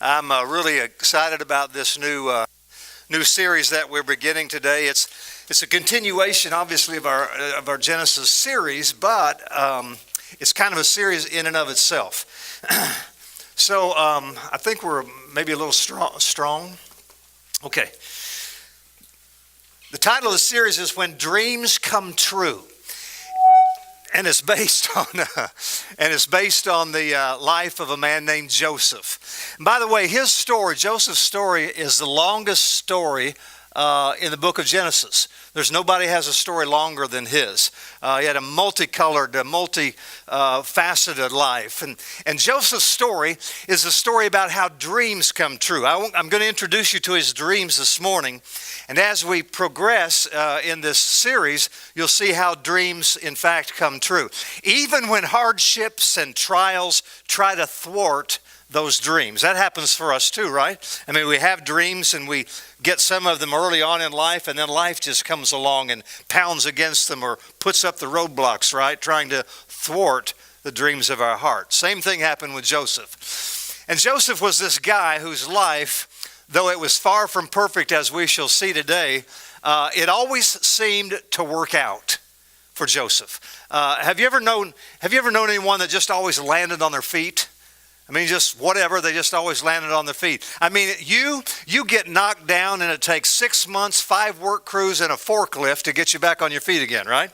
I'm really excited about this new series that we're beginning today. It's a continuation, obviously, of our Genesis series, but it's kind of a series in and of itself. So I think we're maybe a little strong. Okay. The title of the series is "When Dreams Come True." And it's based on the life of a man named Joseph. And by the way, Joseph's story, is the longest story in the book of Genesis. There's nobody has a story longer than his. He had a multicolored, multifaceted life. And Joseph's story is a story about how dreams come true. I'm going to introduce you to his dreams this morning. And as we progress in this series, you'll see how dreams, in fact, come true. Even when hardships and trials try to thwart those dreams. That happens for us too, right? I mean, we have dreams and we get some of them early on in life, and then life just comes along and pounds against them or puts up the roadblocks, right? Trying to thwart the dreams of our heart. Same thing happened with Joseph. And Joseph was this guy whose life, though it was far from perfect, as we shall see today, it always seemed to work out for Joseph. Have you ever known anyone that just always landed on their feet? I mean, just whatever, they just always landed on their feet. I mean, you get knocked down and it takes 6 months, 5 work crews, and a forklift to get you back on your feet again, right?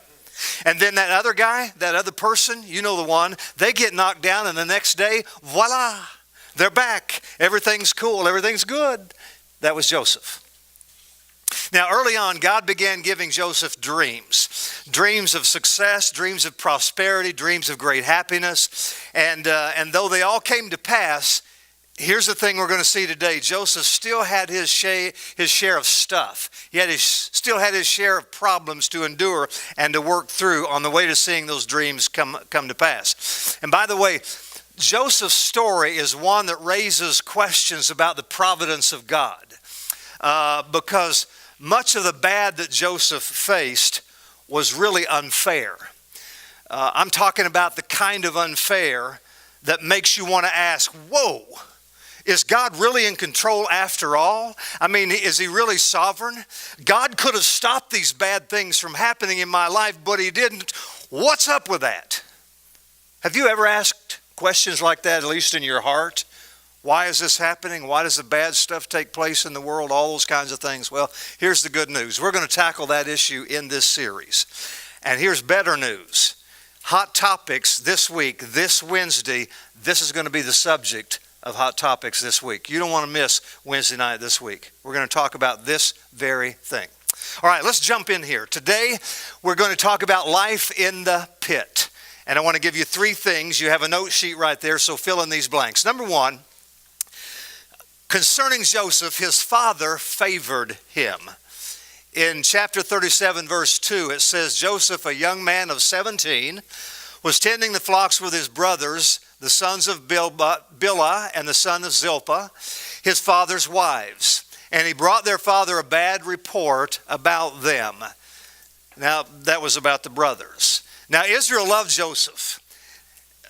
And then that other guy, that other person, you know the one, they get knocked down and the next day, voila, they're back. Everything's cool, everything's good. That was Joseph. Now, early on, God began giving Joseph dreams of success, dreams of prosperity, dreams of great happiness. And though they all came to pass, here's the thing we're going to see today. Joseph still had his share of stuff. He still had his share of problems to endure and to work through on the way to seeing those dreams come to pass. And by the way, Joseph's story is one that raises questions about the providence of God. Because much of the bad that Joseph faced was really unfair. I'm talking about the kind of unfair that makes you want to ask, whoa, is God really in control after all? I mean, is he really sovereign? God could have stopped these bad things from happening in my life, but he didn't. What's up with that? Have you ever asked questions like that, at least in your heart? Why is this happening? Why does the bad stuff take place in the world? All those kinds of things. Well, here's the good news. We're going to tackle that issue in this series. And here's better news. Hot Topics this week, this Wednesday, this is going to be the subject of Hot Topics this week. You don't want to miss Wednesday night this week. We're going to talk about this very thing. All right, let's jump in here. Today, we're going to talk about life in the pit. And I want to give you 3 things. You have a note sheet right there, so fill in these blanks. Number 1, concerning Joseph, his father favored him. In chapter 37, verse 2, it says, Joseph, a young man of 17, was tending the flocks with his brothers, the sons of Bilhah and the son of Zilpah, his father's wives. And he brought their father a bad report about them. Now, that was about the brothers. Now, Israel loved Joseph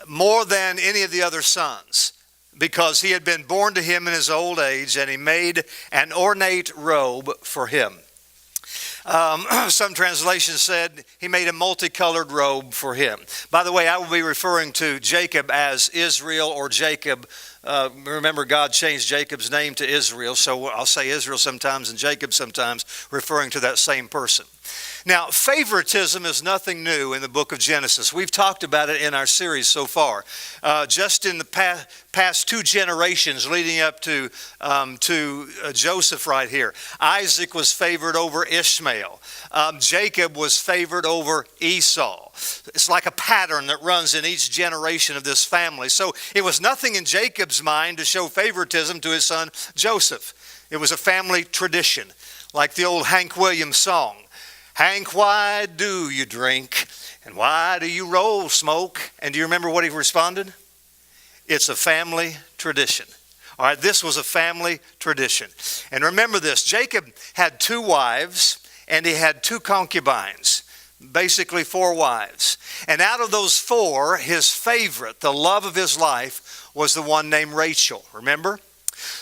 more than any of the other sons, because he had been born to him in his old age, and he made an ornate robe for him. Some translations said he made a multicolored robe for him. By the way, I will be referring to Jacob as Israel or Jacob. Remember, God changed Jacob's name to Israel, so I'll say Israel sometimes and Jacob sometimes, referring to that same person. Now, favoritism is nothing new in the book of Genesis. We've talked about it in our series so far. Just in the past 2 generations leading up to Joseph right here, Isaac was favored over Ishmael. Jacob was favored over Esau. It's like a pattern that runs in each generation of this family. So it was nothing in Jacob's mind to show favoritism to his son Joseph. It was a family tradition, like the old Hank Williams song. Hank, why do you drink? And why do you roll smoke? And do you remember what he responded? It's a family tradition. All right, this was a family tradition. And remember this, Jacob had 2 wives and he had 2 concubines, basically 4 wives. And out of those 4, his favorite, the love of his life, was the one named Rachel. Remember?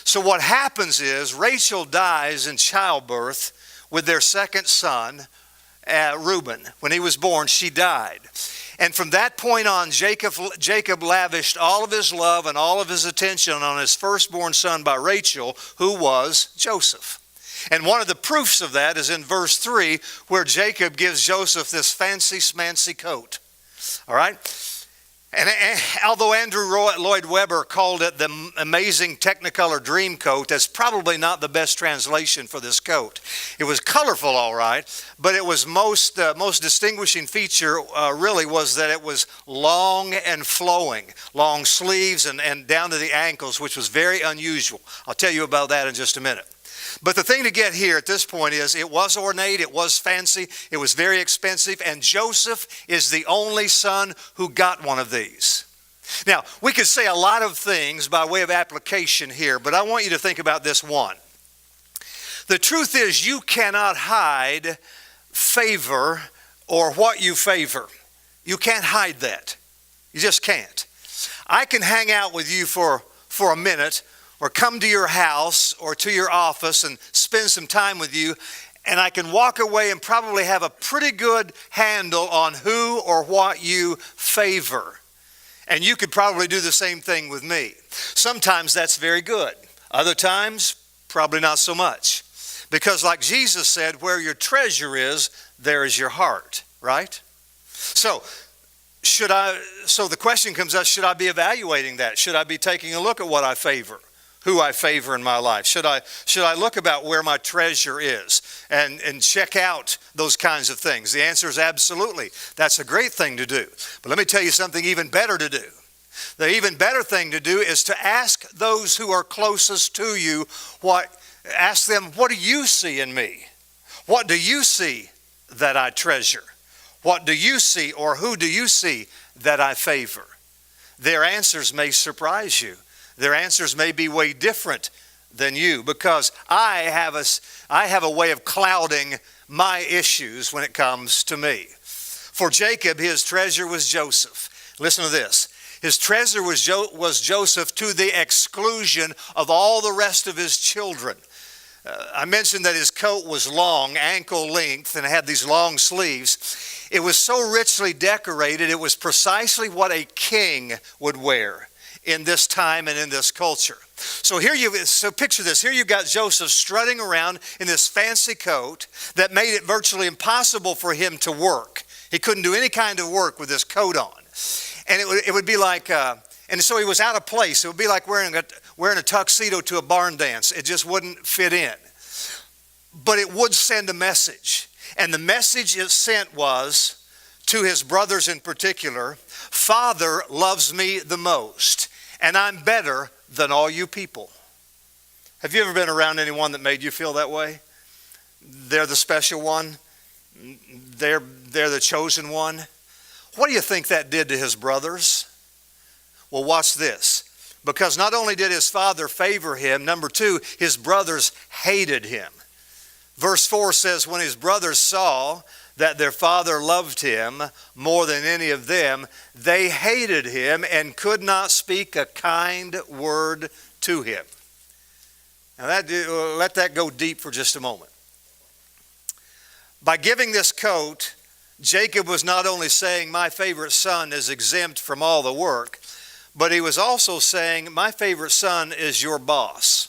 So what happens is Rachel dies in childbirth with their second son, Reuben. When he was born, she died. And from that point on, Jacob lavished all of his love and all of his attention on his firstborn son by Rachel, who was Joseph. And one of the proofs of that is in verse 3, where Jacob gives Joseph this fancy smancy coat. All right? And although Andrew Lloyd Webber called it the amazing Technicolor dream coat, that's probably not the best translation for this coat. It was colorful, all right, but it was most distinguishing feature really was that it was long and flowing, long sleeves and down to the ankles, which was very unusual. I'll tell you about that in just a minute. But the thing to get here at this point is it was ornate, it was fancy, it was very expensive, and Joseph is the only son who got one of these. Now, we could say a lot of things by way of application here, but I want you to think about this one. The truth is you cannot hide favor or what you favor. You can't hide that. You just can't. I can hang out with you for a minute, or come to your house or to your office and spend some time with you, and I can walk away and probably have a pretty good handle on who or what you favor. And you could probably do the same thing with me. Sometimes that's very good. Other times, probably not so much. Because like Jesus said, where your treasure is, there is your heart, right? So the question comes up, should I be evaluating that? Should I be taking a look at what I favor? Who I favor in my life? Should I look about where my treasure is and check out those kinds of things? The answer is absolutely. That's a great thing to do. But let me tell you something even better to do. The even better thing to do is to ask those who are closest to you, ask them, what do you see in me? What do you see that I treasure? What do you see, or who do you see that I favor? Their answers may surprise you. Their answers may be way different than you, because I have a way of clouding my issues when it comes to me. For Jacob, his treasure was Joseph. Listen to this. His treasure was Joseph to the exclusion of all the rest of his children. I mentioned that his coat was long, ankle length, and it had these long sleeves. It was so richly decorated, it was precisely what a king would wear in this time and in this culture. So picture this. Here you've got Joseph strutting around in this fancy coat that made it virtually impossible for him to work. He couldn't do any kind of work with this coat on. And it would be like, and so he was out of place. It would be like wearing a tuxedo to a barn dance. It just wouldn't fit in. But it would send a message. And the message it sent was, to his brothers in particular, Father loves me the most, and I'm better than all you people. Have you ever been around anyone that made you feel that way? They're the special one. They're the chosen one. What do you think that did to his brothers? Well, watch this. Because not only did his father favor him, number two, his brothers hated him. Verse 4 says, when his brothers saw that their father loved him more than any of them, they hated him and could not speak a kind word to him. Now let that go deep for just a moment. By giving this coat, Jacob was not only saying, my favorite son is exempt from all the work, but he was also saying, my favorite son is your boss.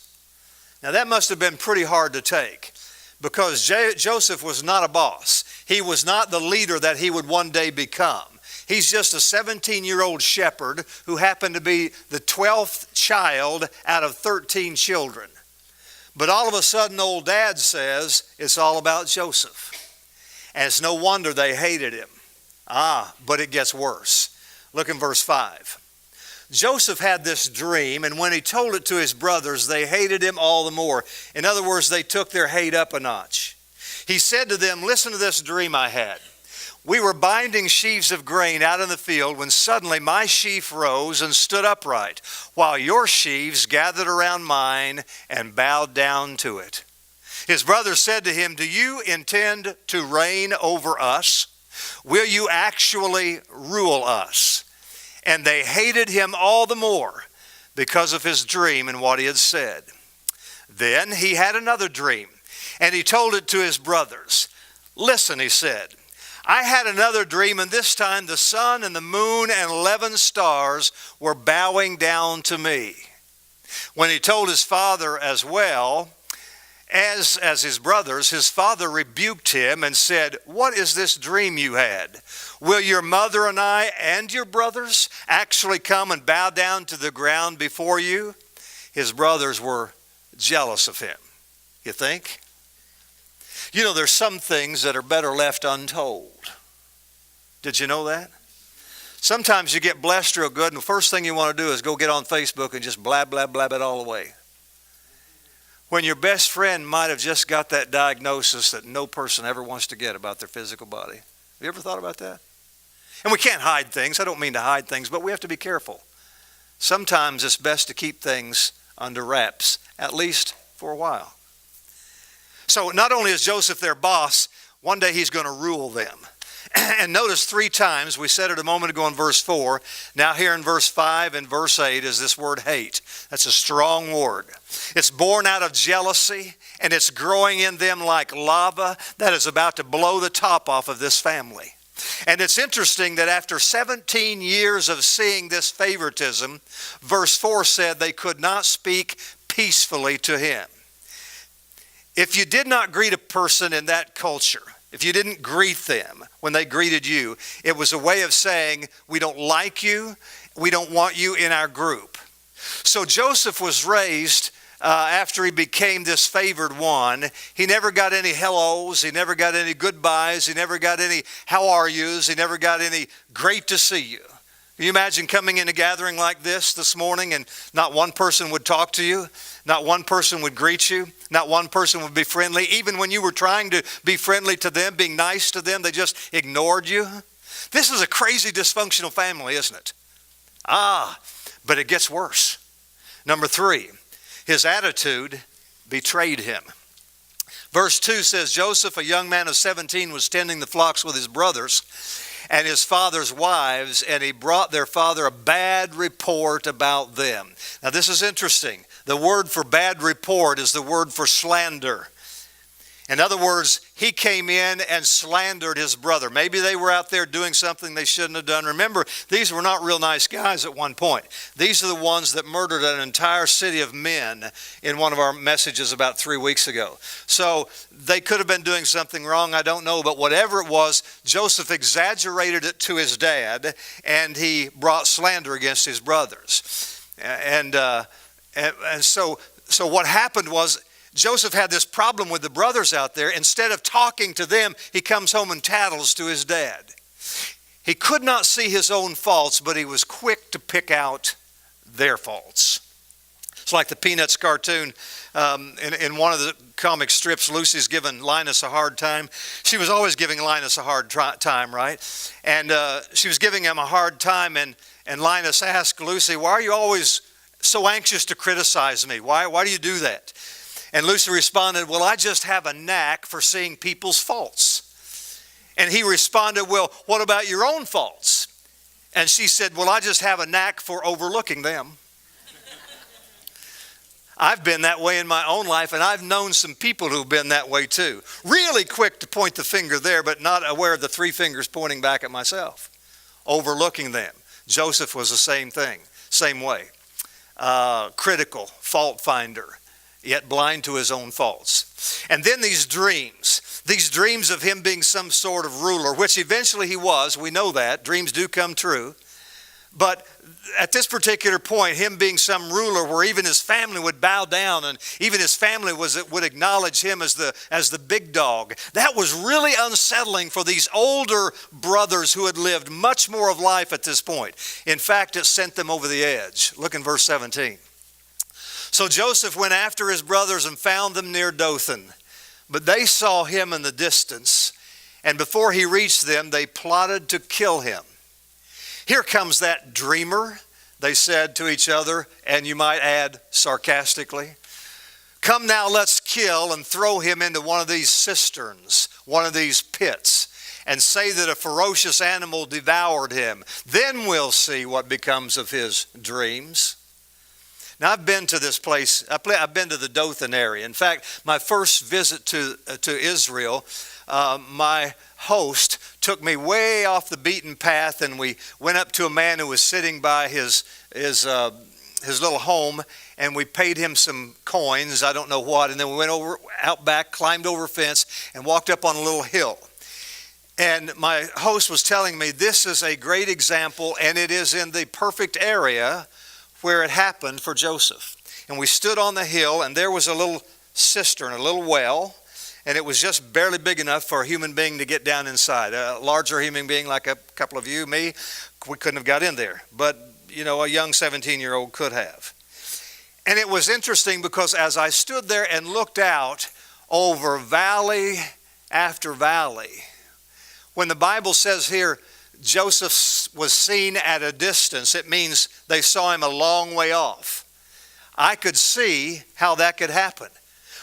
Now that must have been pretty hard to take, because Joseph was not a boss. He was not the leader that he would one day become. He's just a 17-year-old shepherd who happened to be the 12th child out of 13 children. But all of a sudden, old dad says it's all about Joseph. And it's no wonder they hated him. But it gets worse. Look in verse 5. Joseph had this dream, and when he told it to his brothers, they hated him all the more. In other words, they took their hate up a notch. He said to them, listen to this dream I had. We were binding sheaves of grain out in the field when suddenly my sheaf rose and stood upright, while your sheaves gathered around mine and bowed down to it. His brothers said to him, do you intend to reign over us? Will you actually rule us? And they hated him all the more because of his dream and what he had said. Then he had another dream, and he told it to his brothers. Listen, he said, I had another dream, and this time the sun and the moon and 11 stars were bowing down to me. When he told his father as well as his brothers, his father rebuked him and said, what is this dream you had? Will your mother and I and your brothers actually come and bow down to the ground before you? His brothers were jealous of him. You think? You know, there's some things that are better left untold. Did you know that? Sometimes you get blessed real good, and the first thing you want to do is go get on Facebook and just blab it all away. When your best friend might have just got that diagnosis that no person ever wants to get about their physical body. Have you ever thought about that? And we can't hide things. I don't mean to hide things, but we have to be careful. Sometimes it's best to keep things under wraps, at least for a while. So not only is Joseph their boss, one day he's going to rule them. And notice 3 times, we said it a moment ago in verse 4, now here in verse 5 and verse 8 is this word hate. That's a strong word. It's born out of jealousy, and it's growing in them like lava that is about to blow the top off of this family. And it's interesting that after 17 years of seeing this favoritism, verse 4 said they could not speak peacefully to him. If you did not greet a person in that culture, if you didn't greet them when they greeted you, it was a way of saying, we don't like you, we don't want you in our group. So Joseph was raised after he became this favored one. He never got any hellos, he never got any goodbyes, he never got any how are yous, he never got any great to see you. Can you imagine coming in a gathering like this morning and not one person would talk to you? Not one person would greet you. Not one person would be friendly. Even when you were trying to be friendly to them, being nice to them, they just ignored you. This is a crazy dysfunctional family, isn't it? But it gets worse. Number 3, his attitude betrayed him. Verse 2 says, Joseph, a young man of 17, was tending the flocks with his brothers and his father's wives, and he brought their father a bad report about them. Now this is interesting. The word for bad report is the word for slander. In other words, he came in and slandered his brother. Maybe they were out there doing something they shouldn't have done. Remember, these were not real nice guys at one point. These are the ones that murdered an entire city of men in one of our messages about 3 weeks ago. So they could have been doing something wrong, I don't know. But whatever it was, Joseph exaggerated it to his dad, and he brought slander against his brothers. And so what happened was, Joseph had this problem with the brothers out there. Instead of talking to them, he comes home and tattles to his dad. He could not see his own faults, but he was quick to pick out their faults. It's like the Peanuts cartoon. In one of the comic strips, Lucy's giving Linus a hard time. She was always giving Linus a hard time, right? And she was giving him a hard time, and Linus asked Lucy, why are you always so anxious to criticize me? Why do you do that? And Lucy responded, well, I just have a knack for seeing people's faults. And he responded, well, what about your own faults? And she said, well, I just have a knack for overlooking them. I've been that way in my own life, and I've known some people who've been that way too. Really quick to point the finger there, but not aware of the 3 fingers pointing back at myself. Overlooking them. Joseph was the same thing, same way. Critical, fault finder, yet blind to his own faults. And then these dreams of him being some sort of ruler, which eventually he was. We know that. Dreams do come true. But at this particular point, him being some ruler where even his family would bow down, and even his family would acknowledge him as the big dog. That was really unsettling for these older brothers who had lived much more of life at this point. In fact, it sent them over the edge. Look in verse 17. So Joseph went after his brothers and found them near Dothan. But they saw him in the distance, and before he reached them, they plotted to kill him. Here comes that dreamer, they said to each other, and you might add sarcastically. Come now, let's kill and throw him into one of these cisterns, one of these pits, and say that a ferocious animal devoured him. Then we'll see what becomes of his dreams. Now, I've been to this place. I've been to the Dothan area. In fact, my first visit to Israel, my host took me way off the beaten path, and we went up to a man who was sitting by his little home, and we paid him some coins, I don't know what, and then we went over out back, climbed over a fence, and walked up on a little hill. And my host was telling me this is a great example, and it is in the perfect area where it happened for Joseph. And we stood on the hill, and there was a little cistern, a little well, and it was just barely big enough for a human being to get down inside. A larger human being like a couple of you, me, we couldn't have got in there. But, you know, a young 17-year-old could have. And it was interesting because as I stood there and looked out over valley after valley, when the Bible says here, Joseph was seen at a distance, it means they saw him a long way off. I could see how that could happen.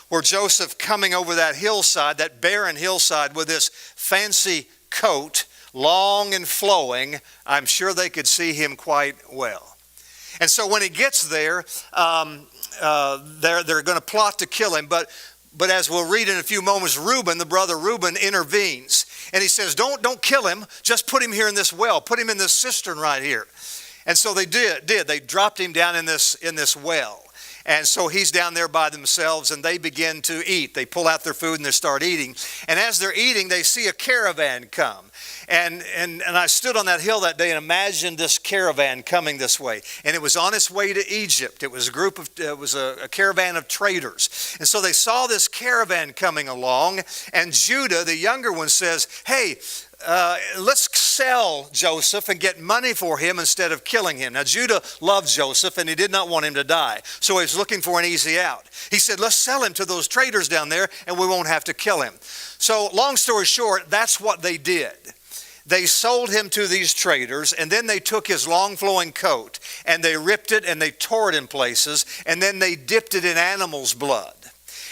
Where Joseph coming over that hillside, that barren hillside with this fancy coat, long and flowing, I'm sure they could see him quite well. And so when he gets there, they're going to plot to kill him. But as we'll read in a few moments, Reuben, the brother Reuben, intervenes. And he says, don't kill him. Just put him here in this well. Put him in this cistern right here. And so they did. They dropped him down in this well. And so he's down there by themselves, and they begin to eat. They pull out their food and they start eating. And as they're eating, they see a caravan come. And I stood on that hill that day and imagined this caravan coming this way. And it was on its way to Egypt. It was a caravan of traders. And so they saw this caravan coming along, and Judah, the younger one, says, hey, let's sell Joseph and get money for him instead of killing him. Now, Judah loved Joseph, and he did not want him to die. So he was looking for an easy out. He said, let's sell him to those traders down there, and we won't have to kill him. So long story short, that's what they did. They sold him to these traders, and then they took his long flowing coat, and they ripped it, and they tore it in places, and then they dipped it in animals' blood.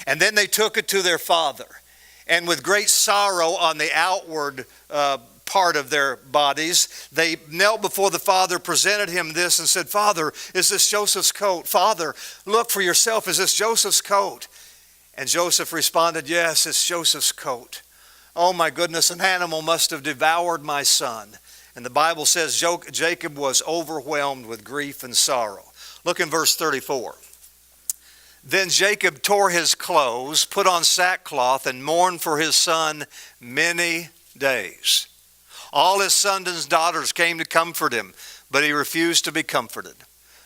And then they took it to their father. And with great sorrow on the outward part of their bodies, they knelt before the father, presented him this, and said, Father, is this Joseph's coat? Father, look for yourself. Is this Joseph's coat? And Joseph responded, yes, it's Joseph's coat. Oh my goodness, an animal must have devoured my son. And the Bible says Jacob was overwhelmed with grief and sorrow. Look in verse 34. Then Jacob tore his clothes, put on sackcloth, and mourned for his son many days. All his sons and daughters came to comfort him, but he refused to be comforted.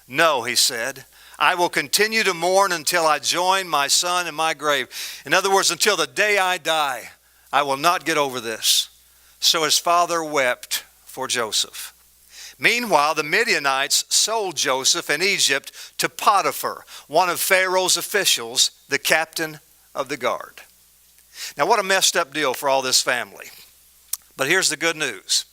No, he said, I will continue to mourn until I join my son in my grave. In other words, until the day I die, I will not get over this. So his father wept for Joseph. Meanwhile, the Midianites sold Joseph in Egypt to Potiphar, one of Pharaoh's officials, the captain of the guard. Now, what a messed up deal for all this family. But here's the good news.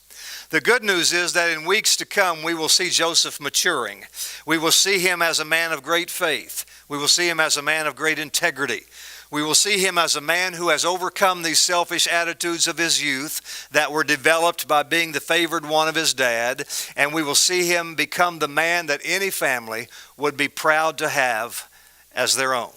The good news is that in weeks to come, we will see Joseph maturing. We will see him as a man of great faith. We will see him as a man of great integrity. We will see him as a man who has overcome these selfish attitudes of his youth that were developed by being the favored one of his dad. And we will see him become the man that any family would be proud to have as their own.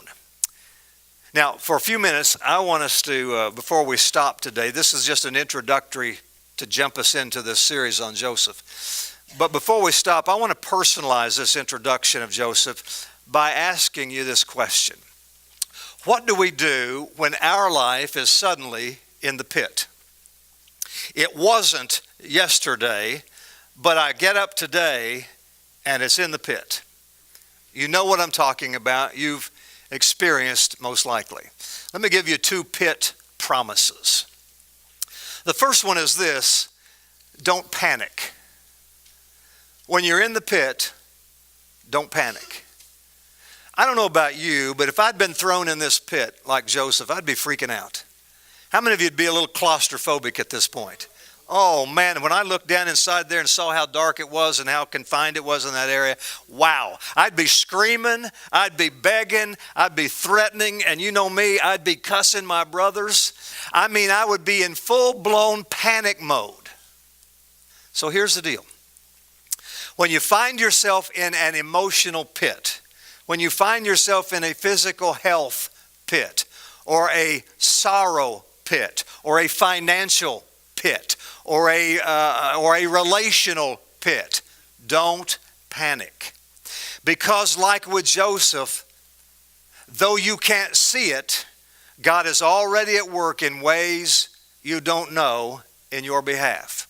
Now, for a few minutes, I want us to, before we stop today, this is just an introductory to jump us into this series on Joseph. But before we stop, I want to personalize this introduction of Joseph by asking you this question. What do we do when our life is suddenly in the pit? It wasn't yesterday, but I get up today and it's in the pit. You know what I'm talking about. You've experienced most likely. Let me give you 2 pit promises. The first one is this: don't panic. When you're in the pit, don't panic. I don't know about you, but if I'd been thrown in this pit like Joseph, I'd be freaking out. How many of you would be a little claustrophobic at this point? Oh man, when I looked down inside there and saw how dark it was and how confined it was in that area, wow. I'd be screaming, I'd be begging, I'd be threatening, and you know me, I'd be cussing my brothers. I mean, I would be in full-blown panic mode. So here's the deal. When you find yourself in an emotional pit, when you find yourself in a physical health pit, or a sorrow pit, or a financial pit, or a relational pit, don't panic. Because like with Joseph, though you can't see it, God is already at work in ways you don't know in your behalf.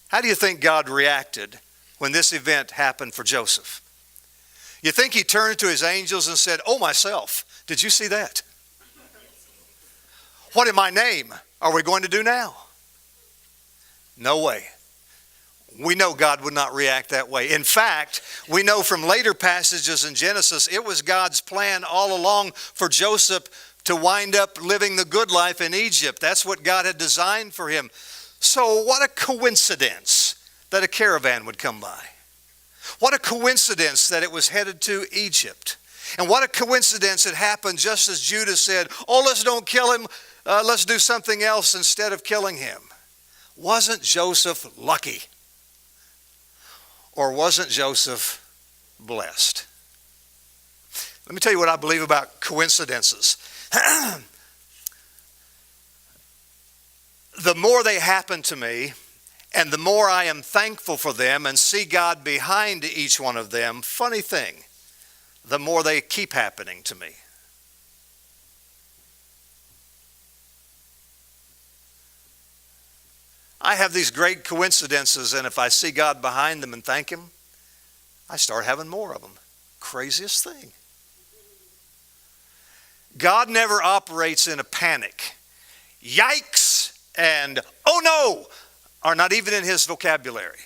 How do you think God reacted when this event happened for Joseph? You think he turned to his angels and said, "Oh, myself, did you see that? What in my name are we going to do now?" No way. We know God would not react that way. In fact, we know from later passages in Genesis, it was God's plan all along for Joseph to wind up living the good life in Egypt. That's what God had designed for him. So what a coincidence that a caravan would come by. What a coincidence that it was headed to Egypt. And what a coincidence it happened just as Judah said, "Oh, let's don't kill him. Let's do something else instead of killing him." Wasn't Joseph lucky? Or wasn't Joseph blessed? Let me tell you what I believe about coincidences. The more they happen to me, and the more I am thankful for them and see God behind each one of them, funny thing, the more they keep happening to me. I have these great coincidences, and if I see God behind them and thank Him, I start having more of them. Craziest thing. God never operates in a panic. Yikes and oh no are not even in His vocabulary.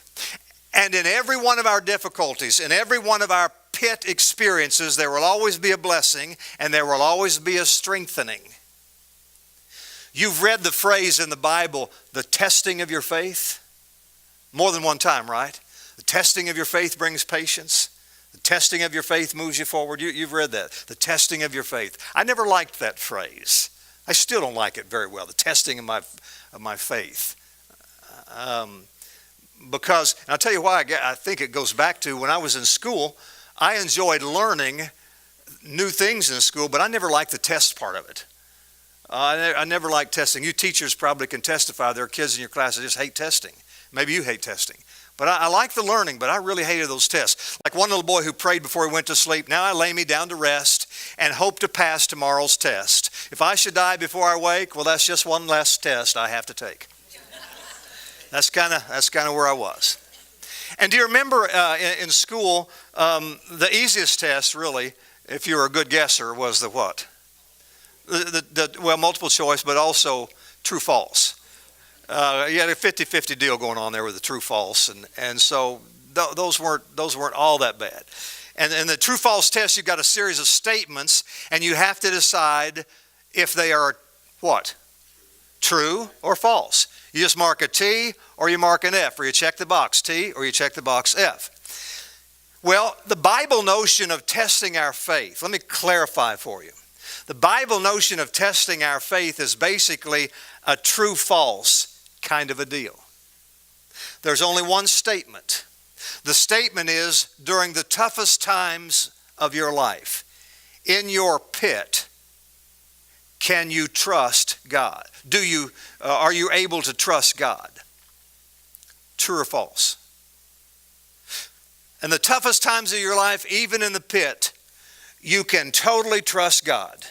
And in every one of our difficulties, in every one of our pit experiences, there will always be a blessing and there will always be a strengthening. You've read the phrase in the Bible, the testing of your faith, more than one time, right? The testing of your faith brings patience. The testing of your faith moves you forward. You've read that. The testing of your faith. I never liked that phrase. I still don't like it very well, the testing of my faith. Because, and I'll tell you why I think it goes back to when I was in school, I enjoyed learning new things in school, but I never liked the test part of it. I never liked testing. You teachers probably can testify. There are kids in your class that just hate testing. Maybe you hate testing. But I like the learning, but I really hated those tests. Like one little boy who prayed before he went to sleep, "Now I lay me down to rest and hope to pass tomorrow's test. If I should die before I wake, well, that's just one less test I have to take." That's kind of where I was. And do you remember in school, the easiest test, really, if you were a good guesser, was the what? Well, multiple choice, but also true-false. You had a 50-50 deal going on there with the true-false, and so those weren't all that bad. And in the true-false test, you've got a series of statements, and you have to decide if they are what? True or false. You just mark a T or you mark an F, or you check the box T or you check the box F. Well, the Bible notion of testing our faith, let me clarify for you. The Bible notion of testing our faith is basically a true-false kind of a deal. There's only one statement. The statement is, during the toughest times of your life, in your pit, can you trust God? Are you able to trust God? True or false? In the toughest times of your life, even in the pit, you can totally trust God.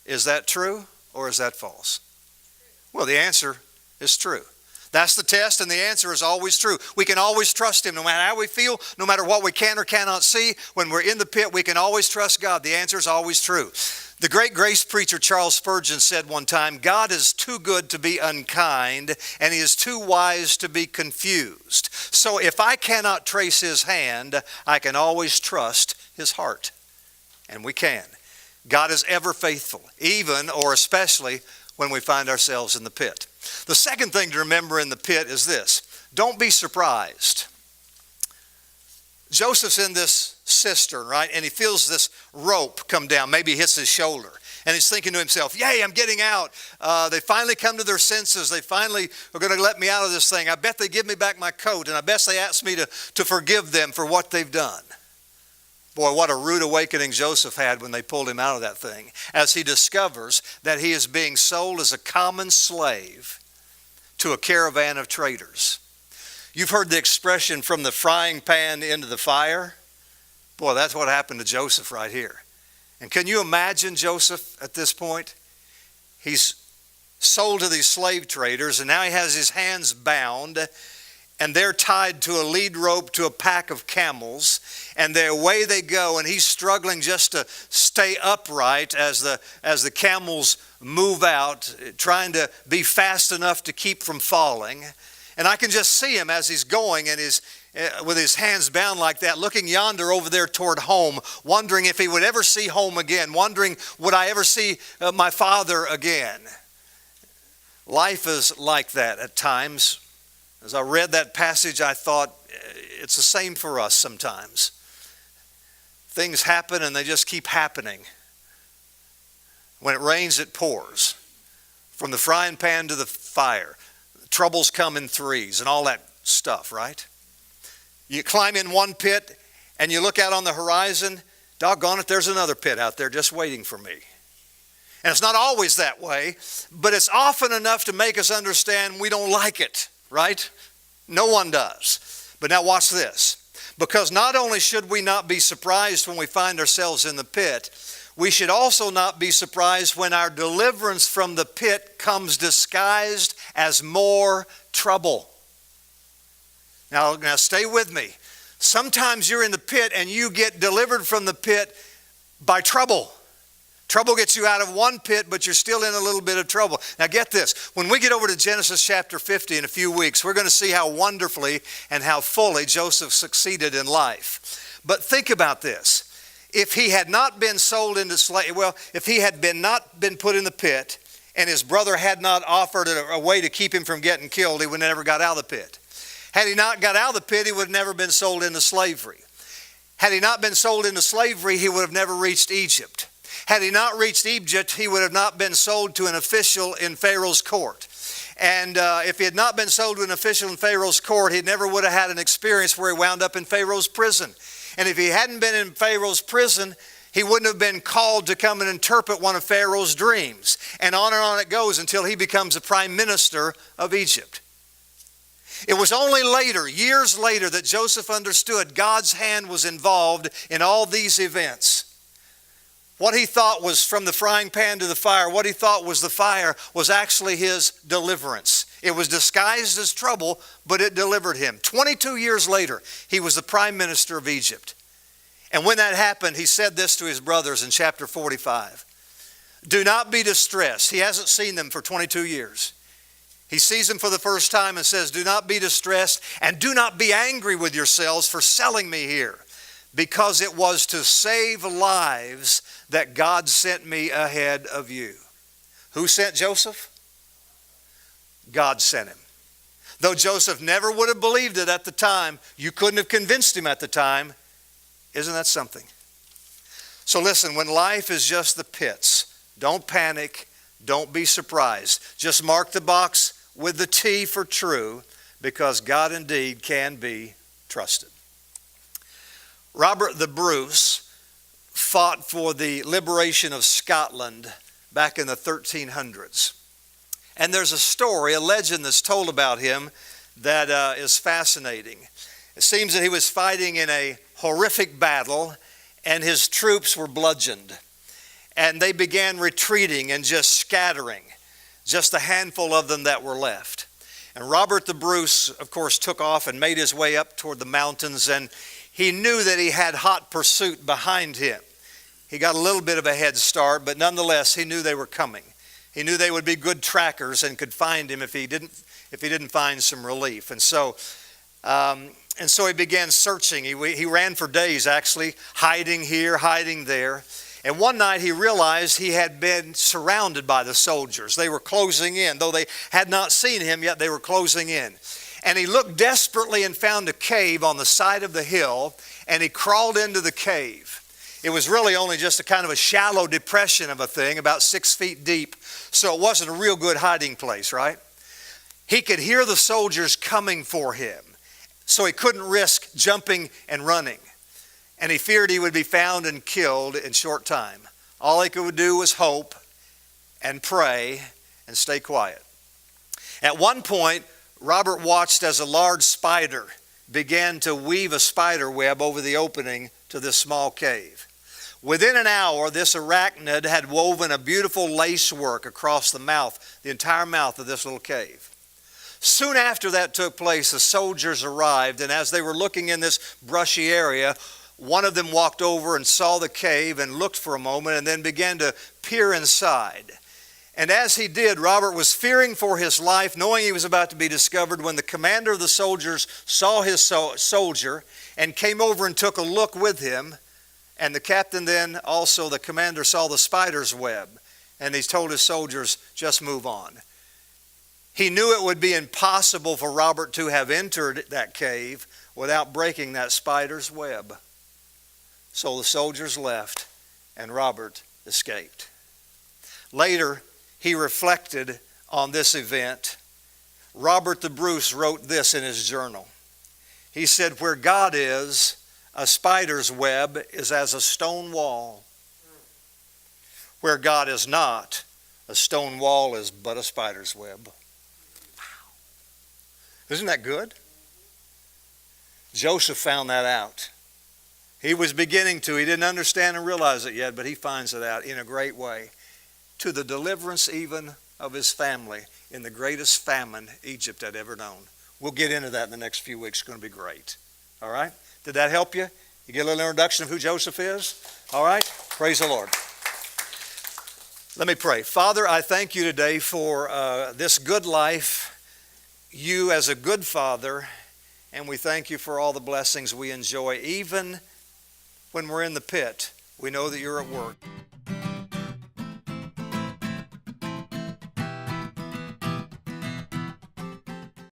Is that true or is that false? Well, the answer is true. That's the test, and the answer is always true. We can always trust Him no matter how we feel, no matter what we can or cannot see. When we're in the pit, we can always trust God. The answer is always true. The great grace preacher Charles Spurgeon said one time, "God is too good to be unkind, and He is too wise to be confused. So if I cannot trace His hand, I can always trust His heart." And we can. God is ever faithful, even or especially when we find ourselves in the pit. The second thing to remember in the pit is this: don't be surprised. Joseph's in this cistern, right? And he feels this rope come down. Maybe it hits his shoulder. And he's thinking to himself, "Yay, I'm getting out. They finally come to their senses. They finally are going to let me out of this thing. I bet they give me back my coat. And I bet they ask me to forgive them for what they've done." Boy, what a rude awakening Joseph had when they pulled him out of that thing, as he discovers that he is being sold as a common slave to a caravan of traders. You've heard the expression, from the frying pan into the fire. Boy, that's what happened to Joseph right here. And can you imagine Joseph at this point? He's sold to these slave traders, and now he has his hands bound, and they're tied to a lead rope to a pack of camels, and away they go, and he's struggling just to stay upright as the camels move out, trying to be fast enough to keep from falling. And I can just see him as he's going, and with his hands bound like that, looking yonder over there toward home, wondering if he would ever see home again, wondering, would I ever see my father again? Life is like that at times. As I read that passage, I thought it's the same for us sometimes. Things happen and they just keep happening. When it rains, it pours. From the frying pan to the fire. Troubles come in threes and all that stuff, right? You climb in one pit and you look out on the horizon, doggone it, there's another pit out there just waiting for me. And it's not always that way, but it's often enough to make us understand we don't like it, right? No one does. But now watch this. Because not only should we not be surprised when we find ourselves in the pit, we should also not be surprised when our deliverance from the pit comes disguised as more trouble. Now stay with me. Sometimes you're in the pit and you get delivered from the pit by trouble. Trouble gets you out of one pit, but you're still in a little bit of trouble. Now get this. When we get over to Genesis chapter 50 in a few weeks, we're going to see how wonderfully and how fully Joseph succeeded in life. But think about this. If he had not been sold into slavery, if he had not been put in the pit and his brother had not offered a way to keep him from getting killed, he would never got out of the pit. Had he not got out of the pit, he would have never been sold into slavery. Had he not been sold into slavery, he would have never reached Egypt. Had he not reached Egypt, he would have not been sold to an official in Pharaoh's court. And if he had not been sold to an official in Pharaoh's court, he never would have had an experience where he wound up in Pharaoh's prison. And if he hadn't been in Pharaoh's prison, he wouldn't have been called to come and interpret one of Pharaoh's dreams. And on it goes until he becomes the prime minister of Egypt. It was only later, years later, that Joseph understood God's hand was involved in all these events. What he thought was from the frying pan to the fire, what he thought was the fire, was actually his deliverance. It was disguised as trouble, but it delivered him. 22 years later, he was the prime minister of Egypt. And when that happened, he said this to his brothers in chapter 45. Do not be distressed. He hasn't seen them for 22 years. He sees them for the first time and says, do not be distressed and do not be angry with yourselves for selling me here, because it was to save lives that God sent me ahead of you. Who sent Joseph? God sent him. Though Joseph never would have believed it at the time, you couldn't have convinced him at the time. Isn't that something? So listen, when life is just the pits, don't panic, don't be surprised. Just mark the box with the T for true, because God indeed can be trusted. Robert the Bruce fought for the liberation of Scotland back in the 1300s. And there's a story, a legend that's told about him that is fascinating. It seems that he was fighting in a horrific battle and his troops were bludgeoned. And they began retreating and just scattering, just a handful of them that were left. And Robert the Bruce, of course, took off and made his way up toward the mountains, and he knew that he had hot pursuit behind him. He got a little bit of a head start, but nonetheless, he knew they were coming. He knew they would be good trackers and could find him if he didn't find some relief. And so he began searching. He ran for days, actually, hiding here, hiding there. And one night he realized he had been surrounded by the soldiers. They were closing in. Though they had not seen him yet, they were closing in. And he looked desperately and found a cave on the side of the hill, and he crawled into the cave. It was really only just a kind of a shallow depression of a thing, about 6 feet deep, so it wasn't a real good hiding place, right? He could hear the soldiers coming for him, so he couldn't risk jumping and running. and he feared he would be found and killed in short time. All he could do was hope and pray and stay quiet. At one point, Robert watched as a large spider began to weave a spider web over the opening to this small cave. Within an hour, this arachnid had woven a beautiful lace work across the mouth, the entire mouth of this little cave. Soon after that took place, the soldiers arrived, and as they were looking in this brushy area, one of them walked over and saw the cave and looked for a moment and then began to peer inside. And as he did, Robert was fearing for his life, knowing he was about to be discovered, when the commander of the soldiers saw his soldier and came over and took a look with him. And the captain then, also the commander, saw the spider's web. And he told his soldiers, just move on. He knew it would be impossible for Robert to have entered that cave without breaking that spider's web. So the soldiers left and Robert escaped. Later, he reflected on this event. Robert the Bruce wrote this in his journal. He said, where God is, a spider's web is as a stone wall. Where God is not, a stone wall is but a spider's web. Wow. Isn't that good? Joseph found that out. He was beginning to. He didn't understand and realize it yet, but he finds it out in a great way. To the deliverance even of his family in the greatest famine Egypt had ever known. We'll get into that in the next few weeks. It's going to be great. All right? Did that help you? You get a little introduction of who Joseph is? All right? Praise the Lord. Let me pray. Father, I thank you today for this good life, you as a good father, and we thank you for all the blessings we enjoy. Even when we're in the pit, we know that you're at work.